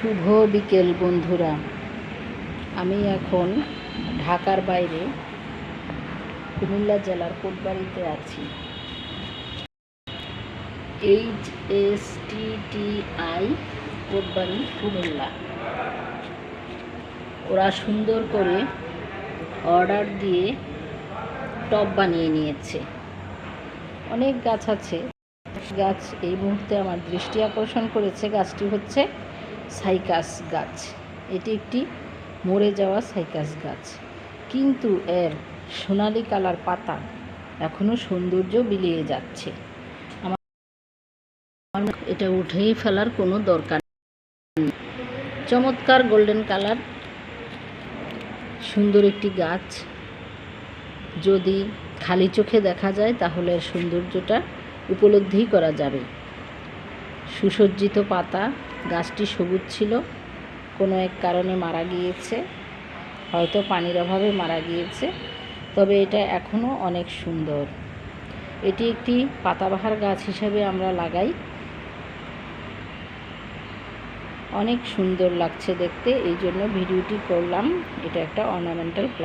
শুভ বিকেল বন্ধুরা। আমি এখন ঢাকার বাইরে কুমিল্লা জেলার কোটবাড়িতে আছি। HSTTI কোটবাড়ি কুমিল্লা। ওরা সুন্দর করে অর্ডার দিয়ে টব বানিয়ে নিয়েছে। অনেক গাছ আছে। গাছ এই মুহূর্তে আমার দৃষ্টি আকর্ষণ করেছে। গাছটি হচ্ছে সাইকাস গাছ। এটি একটি মরে যাওয়া সাইকাস গাছ, কিন্তু এর সোনালি কালার পাতা এখনও সৌন্দর্য বিলিয়ে যাচ্ছে। আমার এটা উঠেই ফেলার কোনো দরকার নেই। চমৎকার গোল্ডেন কালার, সুন্দর একটি গাছ। যদি খালি চোখে দেখা যায় তাহলে সৌন্দর্যটা উপলব্ধি করা যাবে। সুসজ্জিত পাতা, গাছটি সবুজ ছিল, কোনো এক কারণে মারা গিয়েছে, হয়তো পানির অভাবে মারা গিয়েছে, তবে এটা এখনও অনেক সুন্দর। এটি একটি পাতাবাহার গাছ হিসাবে আমরা লাগাই। অনেক সুন্দর লাগছে দেখতে, এই জন্য ভিডিওটি করলাম। এটা একটা অর্নামেন্টাল প্ল্যান্ট।